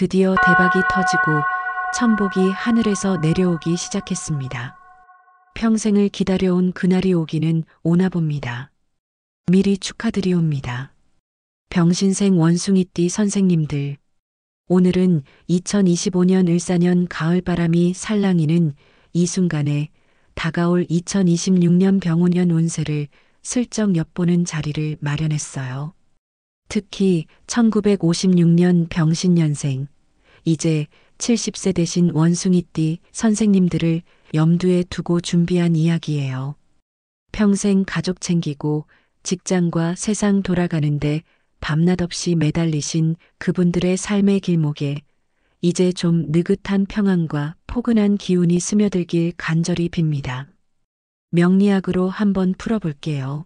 드디어 대박이 터지고 천복이 하늘에서 내려오기 시작했습니다. 평생을 기다려온 그날이 오기는 오나 봅니다. 미리 축하드리옵니다. 병신생 원숭이띠 선생님들. 오늘은 2025년 을사년 가을바람이 살랑이는 이 순간에 다가올 2026년 병오년 운세를 슬쩍 엿보는 자리를 마련했어요. 특히 1956년 병신년생, 이제 70세 되신 원숭이띠 선생님들을 염두에 두고 준비한 이야기예요. 평생 가족 챙기고 직장과 세상 돌아가는데 밤낮 없이 매달리신 그분들의 삶의 길목에 이제 좀 느긋한 평안과 포근한 기운이 스며들길 간절히 빕니다. 명리학으로 한번 풀어볼게요.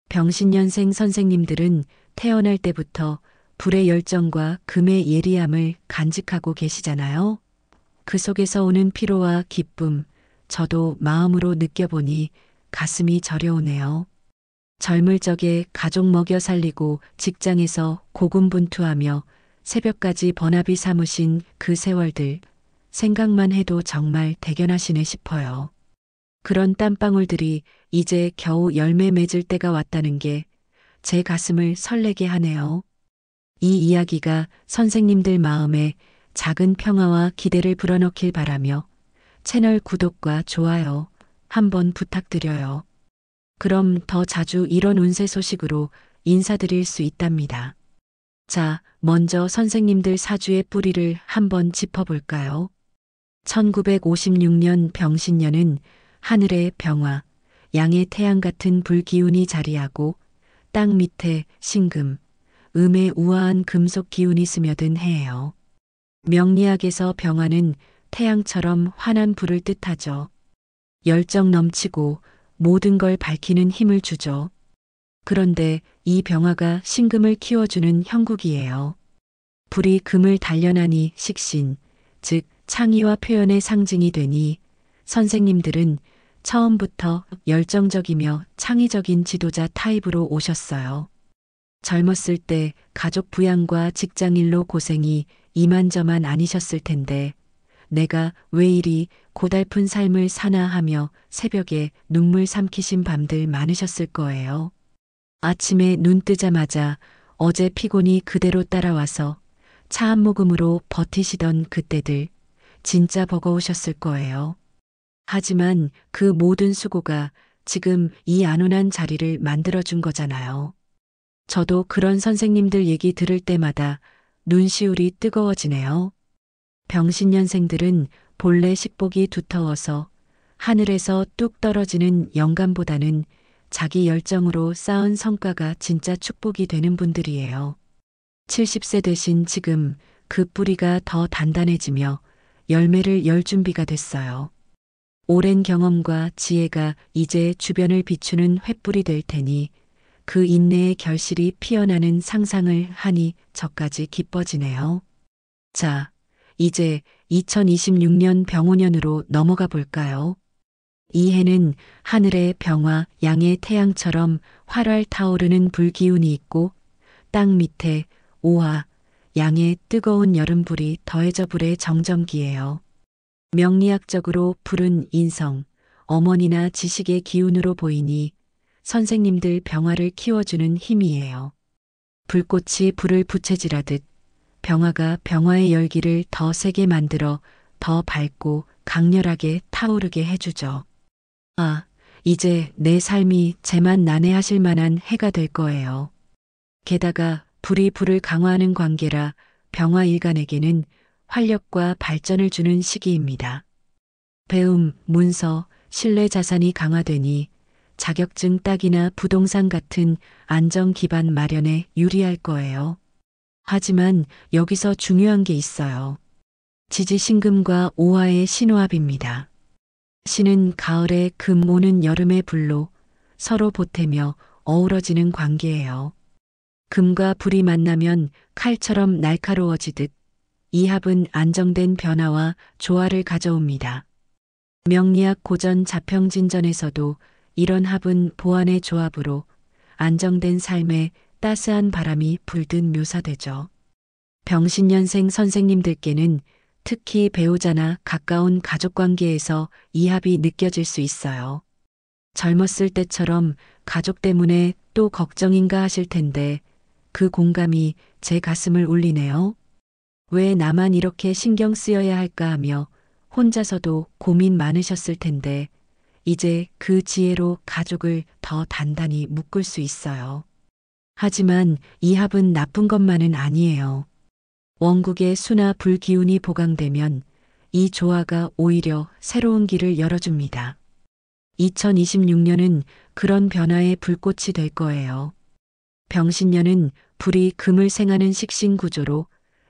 병신년생 선생님들은 태어날 때부터 불의 열정과 금의 예리함을 간직하고 계시잖아요. 그 속에서 오는 피로와 기쁨, 저도 마음으로 느껴보니 가슴이 저려오네요. 젊을 적에 가족 먹여 살리고 직장에서 고군분투하며 새벽까지 번화비 삼으신 그 세월들, 생각만 해도 정말 대견하시네 싶어요. 그런 땀방울들이 이제 겨우 열매 맺을 때가 왔다는 게 제 가슴을 설레게 하네요. 이 이야기가 선생님들 마음에 작은 평화와 기대를 불어넣길 바라며 채널 구독과 좋아요 한번 부탁드려요. 그럼 더 자주 이런 운세 소식으로 인사드릴 수 있답니다. 자, 먼저 선생님들 사주의 뿌리를 한번 짚어볼까요? 1956년 병신년은 하늘의 병화, 양의 태양 같은 불기운이 자리하고 땅 밑에 신금, 음의 우아한 금속 기운이 스며든 해예요. 명리학에서 병화는 태양처럼 환한 불을 뜻하죠. 열정 넘치고 모든 걸 밝히는 힘을 주죠. 그런데 이 병화가 신금을 키워주는 형국이에요. 불이 금을 단련하니 식신, 즉 창의와 표현의 상징이 되니 선생님들은 처음부터 열정적이며 창의적인 지도자 타입으로 오셨어요. 젊었을 때 가족 부양과 직장일로 고생이 이만저만 아니셨을 텐데 내가 왜 이리 고달픈 삶을 사나 하며 새벽에 눈물 삼키신 밤들 많으셨을 거예요. 아침에 눈 뜨자마자 어제 피곤이 그대로 따라와서 차 한 모금으로 버티시던 그때들 진짜 버거우셨을 거예요. 하지만 그 모든 수고가 지금 이 안온한 자리를 만들어준 거잖아요. 저도 그런 선생님들 얘기 들을 때마다 눈시울이 뜨거워지네요. 병신년생들은 본래 식복이 두터워서 하늘에서 뚝 떨어지는 영감보다는 자기 열정으로 쌓은 성과가 진짜 축복이 되는 분들이에요. 70세 되신 지금 그 뿌리가 더 단단해지며 열매를 열 준비가 됐어요. 오랜 경험과 지혜가 이제 주변을 비추는 횃불이 될 테니 그 인내의 결실이 피어나는 상상을 하니 저까지 기뻐지네요. 자, 이제 2026년 병오년으로 넘어가 볼까요? 이 해는 하늘의 병화 양의 태양처럼 활활 타오르는 불기운이 있고 땅 밑에 오화 양의 뜨거운 여름불이 더해져 불의 정전기예요. 명리학적으로 불은 인성, 어머니나 지식의 기운으로 보이니 선생님들 병화를 키워주는 힘이에요. 불꽃이 불을 부채질하듯 병화가 병화의 열기를 더 세게 만들어 더 밝고 강렬하게 타오르게 해주죠. 아, 이제 내 삶이 제만 난해하실 만한 해가 될 거예요. 게다가 불이 불을 강화하는 관계라 병화 일간에게는 활력과 발전을 주는 시기입니다. 배움, 문서, 신뢰 자산이 강화되니 자격증 따기나 부동산 같은 안정 기반 마련에 유리할 거예요. 하지만 여기서 중요한 게 있어요. 지지신금과 오화의 신호합입니다. 신은 가을에 금 오는 여름의 불로 서로 보태며 어우러지는 관계예요. 금과 불이 만나면 칼처럼 날카로워지듯 이 합은 안정된 변화와 조화를 가져옵니다. 명리학 고전 자평진전에서도 이런 합은 보안의 조합으로 안정된 삶에 따스한 바람이 불듯 묘사되죠. 병신년생 선생님들께는 특히 배우자나 가까운 가족 관계에서 이합이 느껴질 수 있어요. 젊었을 때처럼 가족 때문에 또 걱정인가 하실 텐데 그 공감이 제 가슴을 울리네요. 왜 나만 이렇게 신경 쓰여야 할까 하며 혼자서도 고민 많으셨을 텐데 이제 그 지혜로 가족을 더 단단히 묶을 수 있어요. 하지만 이합은 나쁜 것만은 아니에요. 원국의 수나 불기운이 보강되면 이 조화가 오히려 새로운 길을 열어줍니다. 2026년은 그런 변화의 불꽃이 될 거예요. 병신년은 불이 금을 생하는 식신 구조로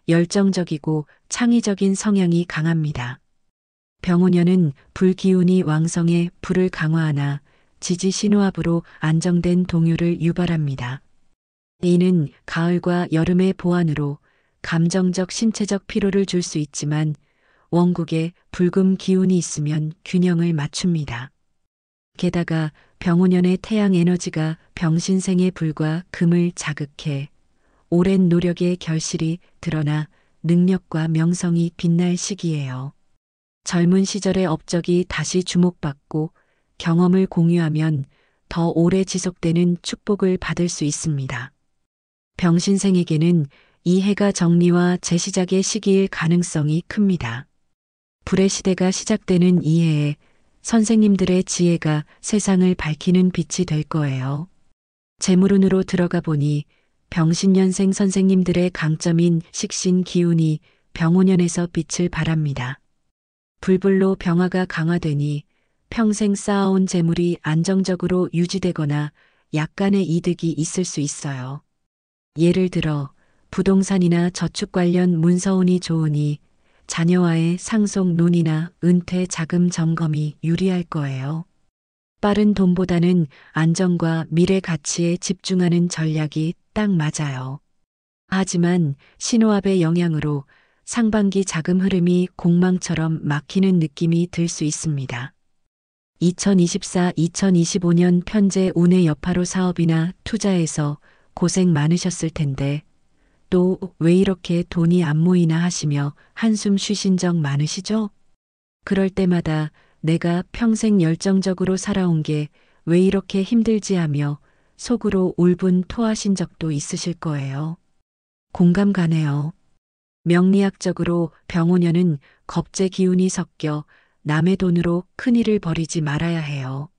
열정적이고 창의적인 성향이 강합니다. 병오년은 불기운이 왕성해 불을 강화하나 지지 신호압으로 안정된 동요를 유발합니다. 이는 가을과 여름의 보완으로 감정적 신체적 피로를 줄 수 있지만 원국에 불금 기운이 있으면 균형을 맞춥니다. 게다가 병오년의 태양 에너지가 병신생의 불과 금을 자극해 오랜 노력의 결실이 드러나 능력과 명성이 빛날 시기예요. 젊은 시절의 업적이 다시 주목받고 경험을 공유하면 더 오래 지속되는 축복을 받을 수 있습니다. 병신생에게는 이 해가 정리와 재시작의 시기일 가능성이 큽니다. 불의 시대가 시작되는 이 해에 선생님들의 지혜가 세상을 밝히는 빛이 될 거예요. 재물운으로 들어가 보니 병신년생 선생님들의 강점인 식신 기운이 병오년에서 빛을 발합니다. 불불로 병화가 강화되니 평생 쌓아온 재물이 안정적으로 유지되거나 약간의 이득이 있을 수 있어요. 예를 들어 부동산이나 저축 관련 문서운이 좋으니 자녀와의 상속 논의나 은퇴 자금 점검이 유리할 거예요. 빠른 돈보다는 안정과 미래 가치에 집중하는 전략이 딱 맞아요. 하지만 신호압의 영향으로 상반기 자금 흐름이 공망처럼 막히는 느낌이 들 수 있습니다. 2024-2025년 편제 운의 여파로 사업이나 투자에서 고생 많으셨을 텐데 또 왜 이렇게 돈이 안 모이나 하시며 한숨 쉬신 적 많으시죠? 그럴 때마다 내가 평생 열정적으로 살아온 게 왜 이렇게 힘들지 하며 속으로 울분 토하신 적도 있으실 거예요. 공감 가네요. 명리학적으로 병오년은 겁재 기운이 섞여 남의 돈으로 큰일을 벌이지 말아야 해요.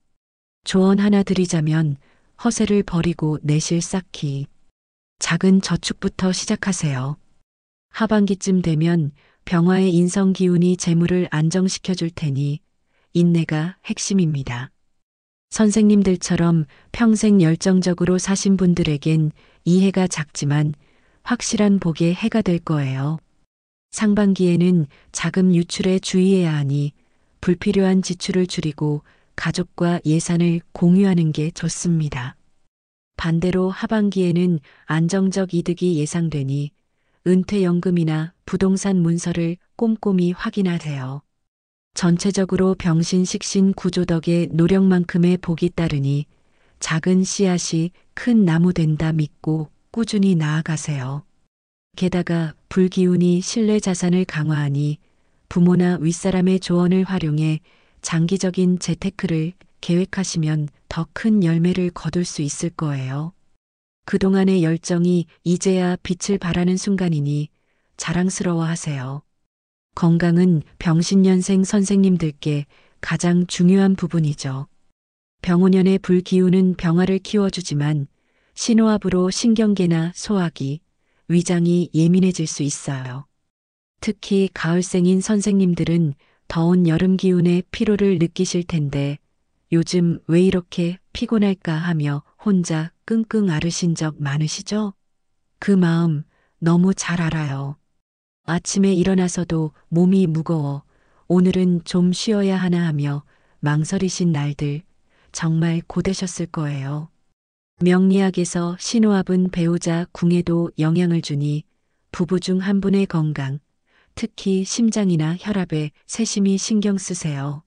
조언 하나 드리자면 허세를 버리고 내실 쌓기. 작은 저축부터 시작하세요. 하반기쯤 되면 병화의 인성 기운이 재물을 안정시켜 줄 테니 인내가 핵심입니다. 선생님들처럼 평생 열정적으로 사신 분들에겐 이 해가 작지만 확실한 복의 해가 될 거예요. 상반기에는 자금 유출에 주의해야 하니 불필요한 지출을 줄이고 가족과 예산을 공유하는 게 좋습니다. 반대로 하반기에는 안정적 이득이 예상되니 은퇴연금이나 부동산 문서를 꼼꼼히 확인하세요. 전체적으로 병신식신 구조 덕에 노력만큼의 복이 따르니 작은 씨앗이 큰 나무 된다 믿고 꾸준히 나아가세요. 게다가 불기운이 신뢰 자산을 강화하니 부모나 윗사람의 조언을 활용해 장기적인 재테크를 계획하시면 더 큰 열매를 거둘 수 있을 거예요. 그동안의 열정이 이제야 빛을 발하는 순간이니 자랑스러워 하세요. 건강은 병신년생 선생님들께 가장 중요한 부분이죠. 병오년의 불기운은 병화를 키워주지만 신호압으로 신경계나 소화기, 위장이 예민해질 수 있어요. 특히 가을생인 선생님들은 더운 여름 기운에 피로를 느끼실 텐데 요즘 왜 이렇게 피곤할까 하며 혼자 끙끙 앓으신 적 많으시죠? 그 마음 너무 잘 알아요. 아침에 일어나서도 몸이 무거워 오늘은 좀 쉬어야 하나 하며 망설이신 날들 정말 고되셨을 거예요. 명리학에서 신호압은 배우자 궁에도 영향을 주니 부부 중 한 분의 건강, 특히 심장이나 혈압에 세심히 신경 쓰세요.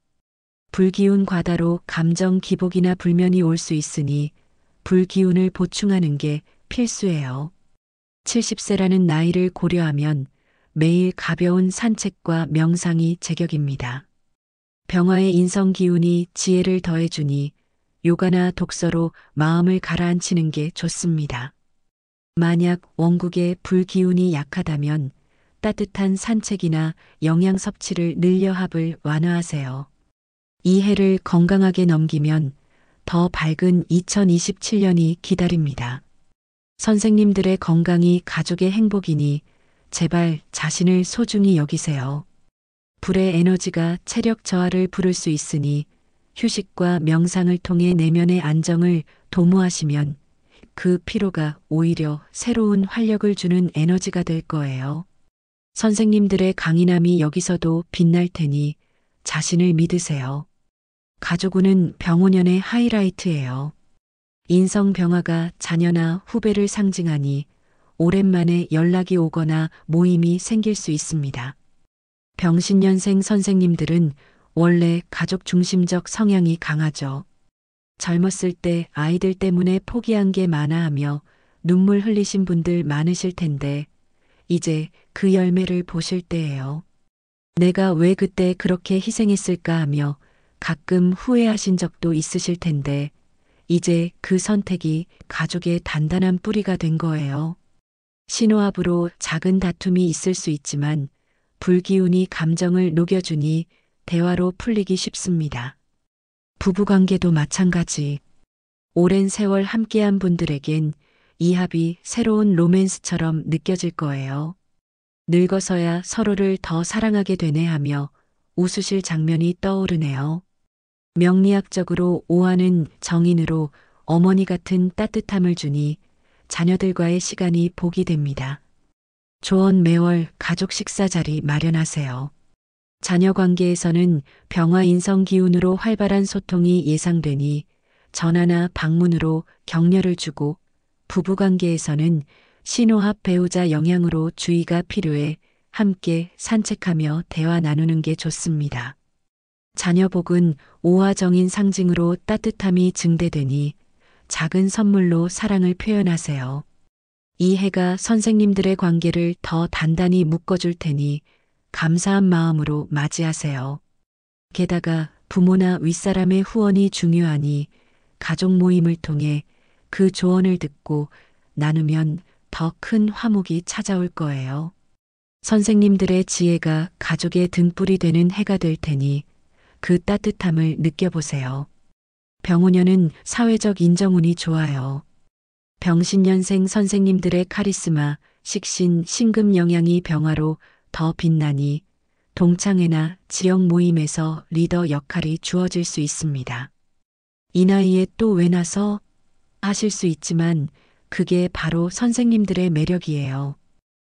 불기운 과다로 감정 기복이나 불면이 올 수 있으니 불기운을 보충하는 게 필수예요. 70세라는 나이를 고려하면 매일 가벼운 산책과 명상이 제격입니다. 병화의 인성 기운이 지혜를 더해주니 요가나 독서로 마음을 가라앉히는 게 좋습니다. 만약 원국의 불기운이 약하다면 따뜻한 산책이나 영양 섭취를 늘려 합을 완화하세요. 이 해를 건강하게 넘기면 더 밝은 2027년이 기다립니다. 선생님들의 건강이 가족의 행복이니 제발 자신을 소중히 여기세요. 불의 에너지가 체력 저하를 부를 수 있으니 휴식과 명상을 통해 내면의 안정을 도모하시면 그 피로가 오히려 새로운 활력을 주는 에너지가 될 거예요. 선생님들의 강인함이 여기서도 빛날 테니 자신을 믿으세요. 가족운은 병오년의 하이라이트예요. 인성 병화가 자녀나 후배를 상징하니 오랜만에 연락이 오거나 모임이 생길 수 있습니다. 병신년생 선생님들은 원래 가족 중심적 성향이 강하죠. 젊었을 때 아이들 때문에 포기한 게 많아 하며 눈물 흘리신 분들 많으실 텐데 이제 그 열매를 보실 때예요. 내가 왜 그때 그렇게 희생했을까 하며 가끔 후회하신 적도 있으실 텐데 이제 그 선택이 가족의 단단한 뿌리가 된 거예요. 신호합으로 작은 다툼이 있을 수 있지만 불기운이 감정을 녹여주니 대화로 풀리기 쉽습니다. 부부관계도 마찬가지. 오랜 세월 함께한 분들에겐 이 합이 새로운 로맨스처럼 느껴질 거예요. 늙어서야 서로를 더 사랑하게 되네 하며 웃으실 장면이 떠오르네요. 명리학적으로 오화는 정인으로 어머니 같은 따뜻함을 주니 자녀들과의 시간이 복이 됩니다. 조언 매월 가족 식사 자리 마련하세요. 자녀 관계에서는 병화 인성 기운으로 활발한 소통이 예상되니 전화나 방문으로 격려를 주고 부부 관계에서는 신호합 배우자 영향으로 주의가 필요해 함께 산책하며 대화 나누는 게 좋습니다. 자녀 복은 오화정인 상징으로 따뜻함이 증대되니 작은 선물로 사랑을 표현하세요. 이 해가 선생님들의 관계를 더 단단히 묶어줄 테니 감사한 마음으로 맞이하세요. 게다가 부모나 윗사람의 후원이 중요하니 가족 모임을 통해 그 조언을 듣고 나누면 더 큰 화목이 찾아올 거예요. 선생님들의 지혜가 가족의 등불이 되는 해가 될 테니 그 따뜻함을 느껴보세요. 병오년은 사회적 인정운이 좋아요. 병신년생 선생님들의 카리스마, 식신, 신금 영향이 병화로 더 빛나니 동창회나 지역 모임에서 리더 역할이 주어질 수 있습니다. 이 나이에 또 왜 나서 하실 수 있지만 그게 바로 선생님들의 매력이에요.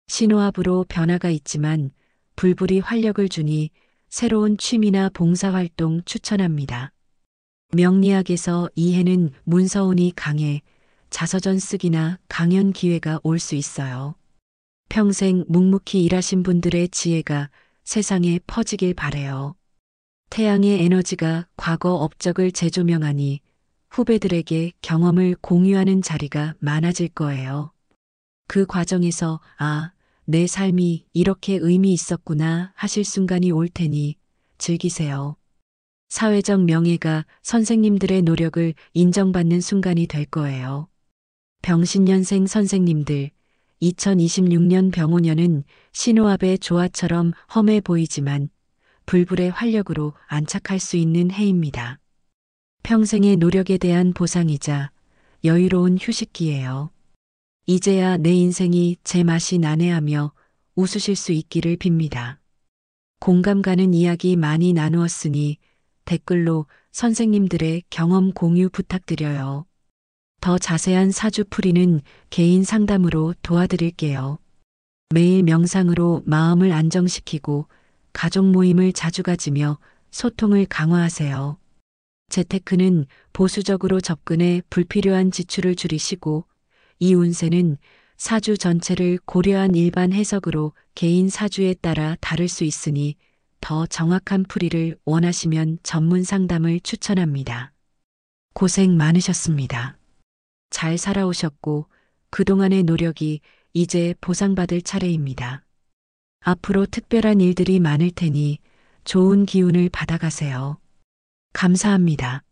신호합으로 변화가 있지만 불불이 활력을 주니 새로운 취미나 봉사활동 추천합니다. 명리학에서 이 해는 문서운이 강해 자서전 쓰기나 강연 기회가 올 수 있어요. 평생 묵묵히 일하신 분들의 지혜가 세상에 퍼지길 바래요. 태양의 에너지가 과거 업적을 재조명하니 후배들에게 경험을 공유하는 자리가 많아질 거예요. 그 과정에서 내 삶이 이렇게 의미 있었구나 하실 순간이 올 테니 즐기세요. 사회적 명예가 선생님들의 노력을 인정받는 순간이 될 거예요. 병신년생 선생님들, 2026년 병오년은 신호합의 조화처럼 험해 보이지만 불불의 활력으로 안착할 수 있는 해입니다. 평생의 노력에 대한 보상이자 여유로운 휴식기예요. 이제야 내 인생이 제 맛이 나네 하며 웃으실 수 있기를 빕니다. 공감 가는 이야기 많이 나누었으니 댓글로 선생님들의 경험 공유 부탁드려요. 더 자세한 사주 풀이는 개인 상담으로 도와드릴게요. 매일 명상으로 마음을 안정시키고 가족 모임을 자주 가지며 소통을 강화하세요. 재테크는 보수적으로 접근해 불필요한 지출을 줄이시고 이 운세는 사주 전체를 고려한 일반 해석으로 개인 사주에 따라 다를 수 있으니 더 정확한 풀이를 원하시면 전문 상담을 추천합니다. 고생 많으셨습니다. 잘 살아오셨고 그동안의 노력이 이제 보상받을 차례입니다. 앞으로 특별한 일들이 많을 테니 좋은 기운을 받아가세요. 감사합니다.